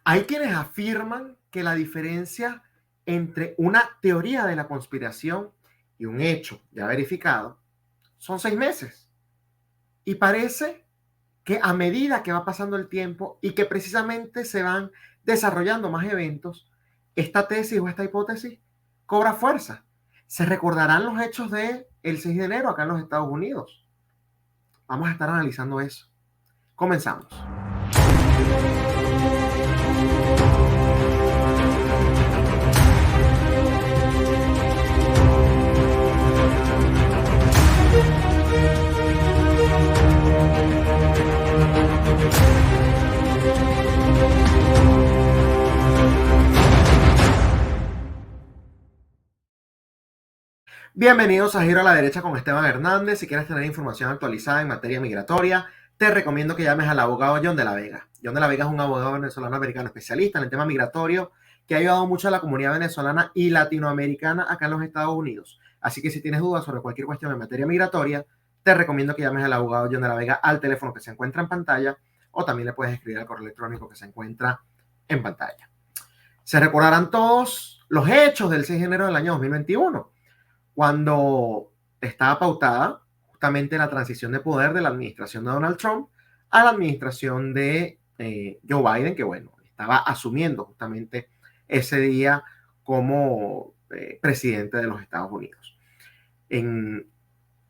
Hay quienes afirman que la diferencia entre una teoría de la conspiración y un hecho ya verificado son 6 meses. Y parece que a medida que va pasando el tiempo y que precisamente se van desarrollando más eventos, esta tesis o esta hipótesis cobra fuerza. Se recordarán los hechos del 6 de enero acá en los Estados Unidos. Vamos a estar analizando eso. Comenzamos. Bienvenidos a Giro a la Derecha con Esteban Hernández. Si quieres tener información actualizada en materia migratoria, te recomiendo que llames al abogado John de la Vega. John de la Vega es un abogado venezolano-americano especialista en el tema migratorio que ha ayudado mucho a la comunidad venezolana y latinoamericana acá en los Estados Unidos. Así que si tienes dudas sobre cualquier cuestión en materia migratoria, te recomiendo que llames al abogado John de la Vega al teléfono que se encuentra en pantalla o también le puedes escribir al correo electrónico que se encuentra en pantalla. Se recordarán todos los hechos del 6 de enero del año 2021. Cuando estaba pautada justamente la transición de poder de la administración de Donald Trump a la administración de Joe Biden, que bueno, estaba asumiendo justamente ese día como presidente de los Estados Unidos. En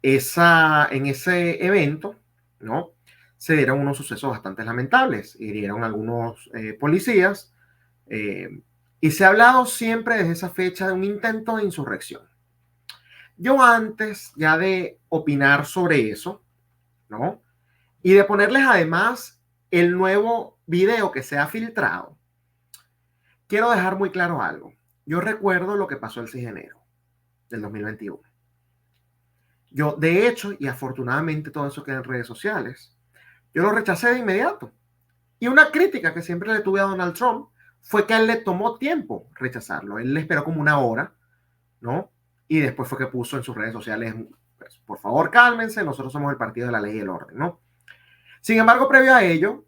ese evento, ¿no? Se dieron unos sucesos bastante lamentables, hirieron algunos policías, y se ha hablado siempre desde esa fecha de un intento de insurrección. Yo antes ya de opinar sobre eso, ¿no? Y de ponerles además el nuevo video que se ha filtrado, quiero dejar muy claro algo. Yo recuerdo lo que pasó el 6 de enero del 2021. Yo, de hecho, y afortunadamente todo eso queda en redes sociales, yo lo rechacé de inmediato. Y una crítica que siempre le tuve a Donald Trump fue que a él le tomó tiempo rechazarlo. Él le esperó como una hora, ¿no? Y después fue que puso en sus redes sociales, pues, por favor, cálmense, nosotros somos el partido de la ley y el orden, ¿no? Sin embargo, previo a ello,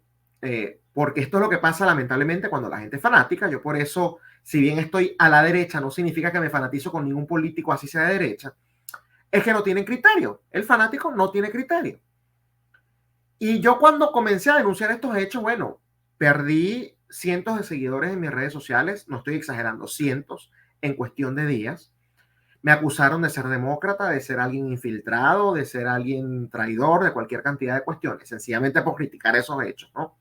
porque esto es lo que pasa lamentablemente cuando la gente es fanática, yo por eso, si bien estoy a la derecha, no significa que me fanatizo con ningún político así sea de derecha, es que no tienen criterio. El fanático no tiene criterio. Y yo cuando comencé a denunciar estos hechos, bueno, perdí cientos de seguidores en mis redes sociales, no estoy exagerando, cientos en cuestión de días. Me acusaron de ser demócrata, de ser alguien infiltrado, de ser alguien traidor, de cualquier cantidad de cuestiones, sencillamente por criticar esos hechos, ¿no?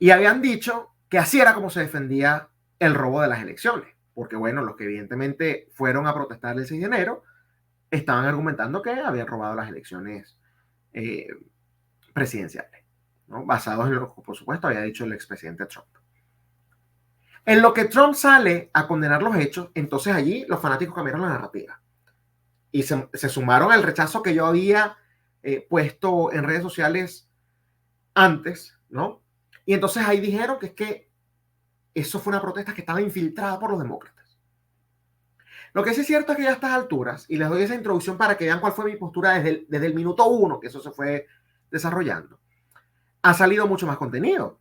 Y habían dicho que así era como se defendía el robo de las elecciones, porque bueno, los que evidentemente fueron a protestar el 6 de enero estaban argumentando que habían robado las elecciones presidenciales, ¿no? Basados en lo que, por supuesto, había dicho el expresidente Trump. En lo que Trump sale a condenar los hechos, entonces allí los fanáticos cambiaron la narrativa y se sumaron al rechazo que yo había puesto en redes sociales antes, ¿no? Y entonces ahí dijeron que es que eso fue una protesta que estaba infiltrada por los demócratas. Lo que sí es cierto es que ya a estas alturas, y les doy esa introducción para que vean cuál fue mi postura desde el minuto 1 que eso se fue desarrollando, ha salido mucho más contenido.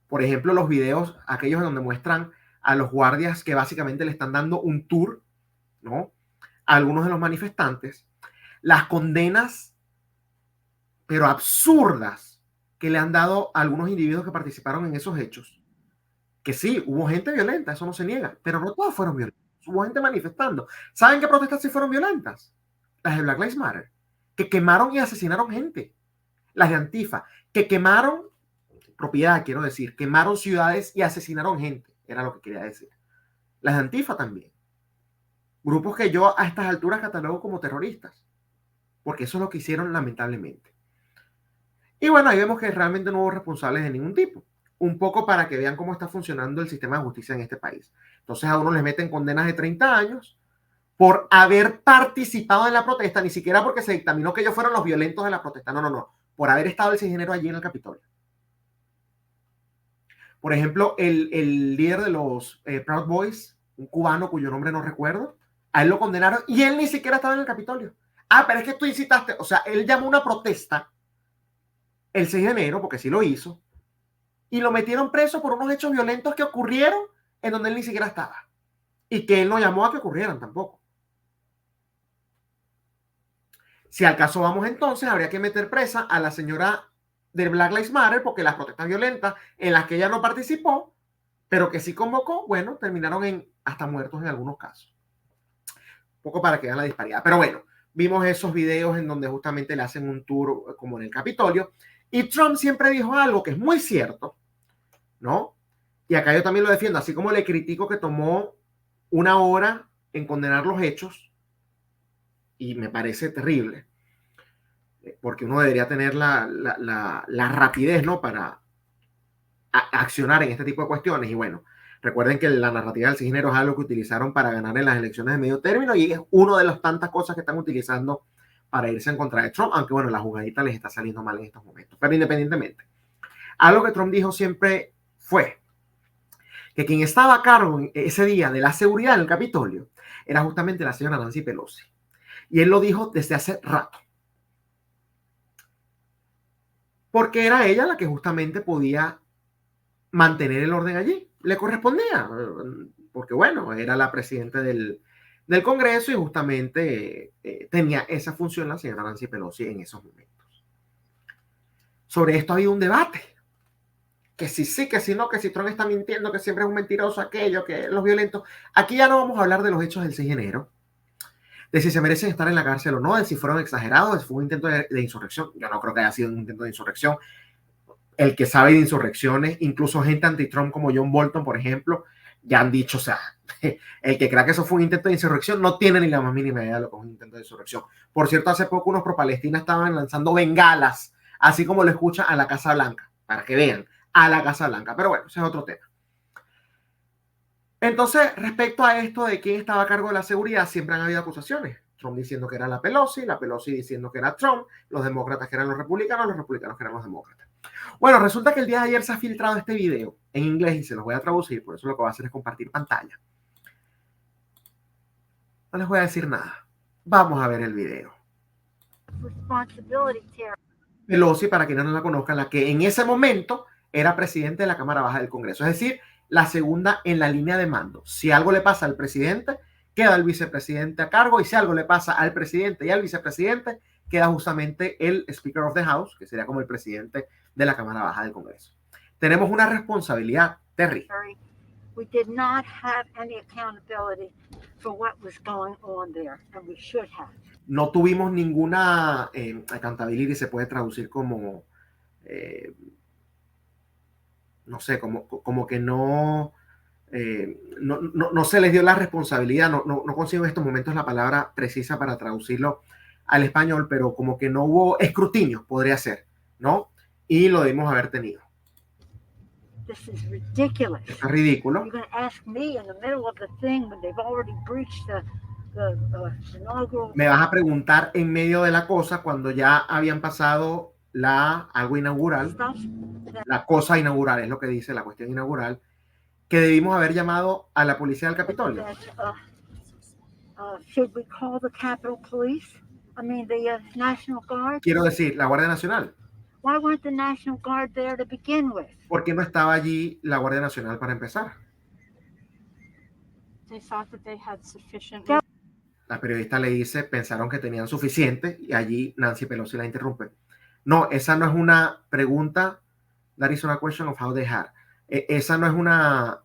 Por ejemplo, los videos, aquellos en donde muestran a los guardias que básicamente le están dando un tour, ¿no? A algunos de los manifestantes, las condenas, pero absurdas, que le han dado a algunos individuos que participaron en esos hechos. Que sí, hubo gente violenta, eso no se niega, pero no todas fueron violentas. Hubo gente manifestando. ¿Saben qué protestas sí fueron violentas? Las de Black Lives Matter, que quemaron y asesinaron gente. Las de Antifa, que quemaron propiedad, quiero decir, quemaron ciudades y asesinaron gente, era lo que quería decir. Las de Antifa también. Grupos que yo a estas alturas catalogo como terroristas, porque eso es lo que hicieron lamentablemente. Y bueno, ahí vemos que realmente no hubo responsables de ningún tipo. Un poco para que vean cómo está funcionando el sistema de justicia en este país. Entonces a uno les meten condenas de 30 años por haber participado en la protesta, ni siquiera porque se dictaminó que ellos fueron los violentos de la protesta, no, por haber estado el 6 de enero allí en el Capitolio. Por ejemplo, el líder de los Proud Boys, un cubano cuyo nombre no recuerdo, a él lo condenaron y él ni siquiera estaba en el Capitolio. Ah, pero es que tú incitaste, o sea, él llamó una protesta el 6 de enero, porque sí lo hizo, y lo metieron preso por unos hechos violentos que ocurrieron en donde él ni siquiera estaba y que él no llamó a que ocurrieran tampoco. Si al caso vamos entonces, habría que meter presa a la señora del Black Lives Matter porque las protestas violentas en las que ella no participó, pero que sí convocó, bueno, terminaron en hasta muertos en algunos casos. Un poco para que vean la disparidad. Pero bueno, vimos esos videos en donde justamente le hacen un tour como en el Capitolio. Y Trump siempre dijo algo que es muy cierto, ¿no? Y acá yo también lo defiendo, así como le critico que tomó una hora en condenar los hechos, y me parece terrible, porque uno debería tener la rapidez, ¿no? Para accionar en este tipo de cuestiones. Y bueno, recuerden que la narrativa del cisgénero es algo que utilizaron para ganar en las elecciones de medio término y es una de las tantas cosas que están utilizando para irse en contra de Trump, aunque bueno, la jugadita les está saliendo mal en estos momentos. Pero independientemente, algo que Trump dijo siempre fue que quien estaba a cargo ese día de la seguridad en el Capitolio era justamente la señora Nancy Pelosi. Y él lo dijo desde hace rato. Porque era ella la que justamente podía mantener el orden allí. Le correspondía, porque bueno, era la presidenta del Congreso y justamente tenía esa función la señora Nancy Pelosi en esos momentos. Sobre esto ha habido un debate. Que si sí, que si no, que si Trump está mintiendo, que siempre es un mentiroso, aquello, que los violentos. Aquí ya no vamos a hablar de los hechos del 6 de enero, de si se merecen estar en la cárcel o no, de si fueron exagerados, de si fue un intento de insurrección. Yo no creo que haya sido un intento de insurrección. El que sabe de insurrecciones, incluso gente anti-Trump como John Bolton, por ejemplo, ya han dicho, o sea, el que crea que eso fue un intento de insurrección no tiene ni la más mínima idea de lo que es un intento de insurrección. Por cierto, hace poco unos pro-Palestina estaban lanzando bengalas, así como lo escucha a la Casa Blanca, para que vean, a la Casa Blanca. Pero bueno, ese es otro tema. Entonces, respecto a esto de quién estaba a cargo de la seguridad, siempre han habido acusaciones. Trump diciendo que era la Pelosi diciendo que era Trump, los demócratas que eran los republicanos que eran los demócratas. Bueno, resulta que el día de ayer se ha filtrado este video en inglés y se los voy a traducir, por eso lo que voy a hacer es compartir pantalla. No les voy a decir nada. Vamos a ver el video. Pelosi, para quienes no la conozcan, la que en ese momento era presidente de la Cámara Baja del Congreso, es decir, la segunda en la línea de mando. Si algo le pasa al presidente, queda el vicepresidente a cargo, y si algo le pasa al presidente y al vicepresidente, queda justamente el Speaker of the House, que sería como el presidente de la Cámara Baja del Congreso. Tenemos una responsabilidad, Terry. We did not have any accountability for what was going on there, and we should have. No tuvimos ninguna accountability, se puede traducir como no sé, como que no se les dio la responsabilidad, no consigo en estos momentos la palabra precisa para traducirlo al español, pero como que no hubo escrutinio, podría ser, ¿no? Y lo debimos haber tenido. This is ridiculous. Es ridículo. You're going to ask me in the middle of the thing when they've already breached the inaugural. Me vas a preguntar en medio de la cosa cuando ya habían pasado algo inaugural, la cosa inaugural, es lo que dice la cuestión inaugural, que debimos haber llamado a la policía del Capitolio. Should we call the Capitol Police? I mean, the National Guard? Quiero decir, la Guardia Nacional. Why weren't the National Guard there to begin with? ¿Por qué no estaba allí la Guardia Nacional para empezar? They thought that they had sufficient. La periodista le dice, pensaron que tenían suficiente, y allí Nancy Pelosi la interrumpe. No, esa no es una pregunta. That is not a question of how they had. Esa no es una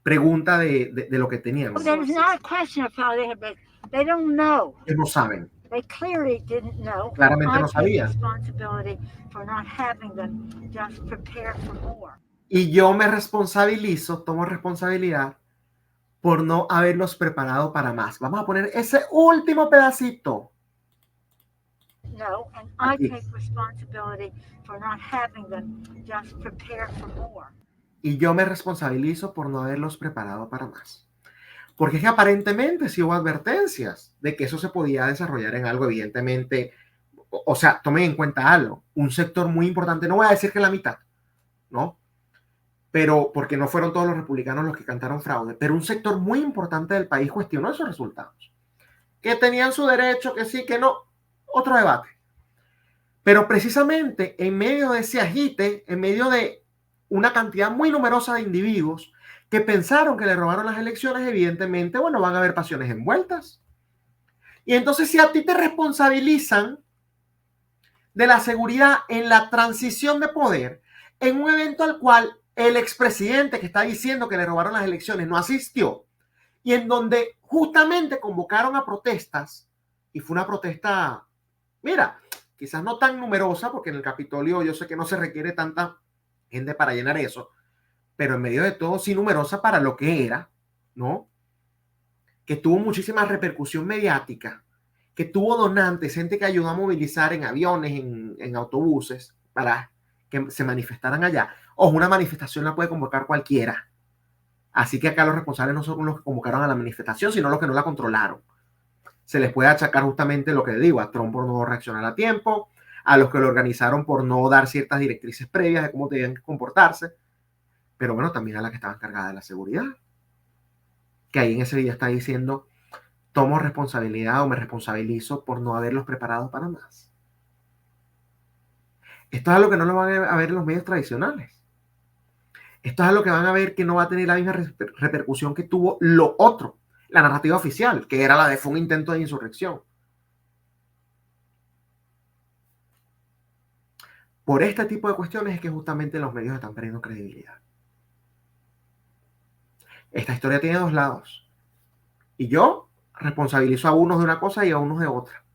pregunta de lo que tenían. That is not a question of how they had, but they don't know. Ellos no saben. They clearly didn't know. Claramente no sabían. Responsibility for not having them just prepare for more. Y yo me responsabilizo, tomo responsabilidad por no haberlos preparado para más. Vamos a poner ese último pedacito. No, and I take responsibility for not having them just prepare for more. Y yo me responsabilizo por no haberlos preparado para más. Porque es que aparentemente sí hubo advertencias de que eso se podía desarrollar en algo, evidentemente. O sea, tomen en cuenta algo. Un sector muy importante, no voy a decir que la mitad, ¿no? Pero porque no fueron todos los republicanos los que cantaron fraude, pero un sector muy importante del país cuestionó esos resultados. Que tenían su derecho, que sí, que no. Otro debate. Pero precisamente en medio de ese agite, en medio de una cantidad muy numerosa de individuos que pensaron que le robaron las elecciones, evidentemente, bueno, van a haber pasiones envueltas. Y entonces si a ti te responsabilizan de la seguridad en la transición de poder, en un evento al cual el expresidente que está diciendo que le robaron las elecciones no asistió, y en donde justamente convocaron a protestas, y fue una protesta, mira, quizás no tan numerosa, porque en el Capitolio yo sé que no se requiere tanta gente para llenar eso, pero en medio de todo sí numerosa para lo que era, ¿no? Que tuvo muchísima repercusión mediática, que tuvo donantes, gente que ayudó a movilizar en aviones, en autobuses, para que se manifestaran allá. Ojo, una manifestación la puede convocar cualquiera. Así que acá los responsables no son los que convocaron a la manifestación, sino los que no la controlaron. Se les puede achacar justamente lo que digo, a Trump por no reaccionar a tiempo, a los que lo organizaron por no dar ciertas directrices previas de cómo debían comportarse, pero bueno, también a la que estaba encargada de la seguridad, que ahí en ese video está diciendo, tomo responsabilidad o me responsabilizo por no haberlos preparado para más. Esto es algo que no lo van a ver en los medios tradicionales. Esto es algo que van a ver que no va a tener la misma repercusión que tuvo lo otro, la narrativa oficial, que era la de fue un intento de insurrección. Por este tipo de cuestiones es que justamente los medios están perdiendo credibilidad. Esta historia tiene dos lados. Y yo responsabilizo a unos de una cosa y a unos de otra.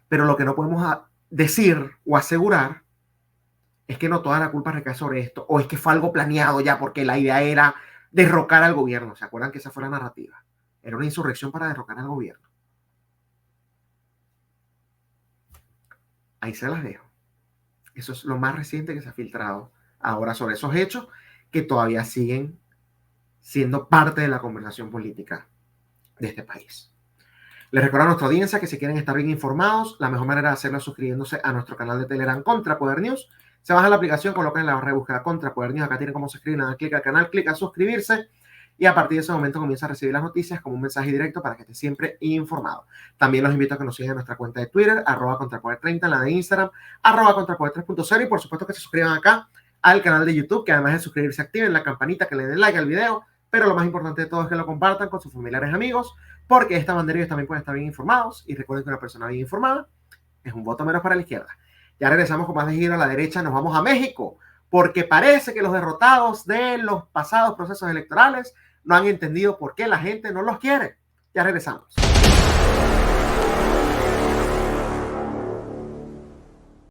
Pero lo que no podemos decir o asegurar es que no toda la culpa recae sobre esto, o es que fue algo planeado ya porque la idea era derrocar al gobierno. ¿Se acuerdan que esa fue la narrativa? Era una insurrección para derrocar al gobierno. Ahí se las dejo. Eso es lo más reciente que se ha filtrado ahora sobre esos hechos que todavía siguen siendo parte de la conversación política de este país. Les recuerdo a nuestra audiencia que si quieren estar bien informados, la mejor manera de hacerlo es suscribiéndose a nuestro canal de Telegram Contrapoder News. Se baja la aplicación, colocan en la barra de búsqueda Contrapoder News, acá tienen cómo suscribir, dan clic al canal, clic a suscribirse y a partir de ese momento comienza a recibir las noticias como un mensaje directo para que esté siempre informado. También los invito a que nos sigan en nuestra cuenta de Twitter, @Contrapoder30, la de Instagram, @Contrapoder 3.0 y por supuesto que se suscriban acá al canal de YouTube, que además de suscribirse activen la campanita, que le den like al video, pero lo más importante de todo es que lo compartan con sus familiares y amigos, porque de esta manera ellos también pueden estar bien informados y recuerden que una persona bien informada es un voto menos para la izquierda. Ya regresamos con más de Giro a la Derecha, nos vamos a México, porque parece que los derrotados de los pasados procesos electorales no han entendido por qué la gente no los quiere. Ya regresamos.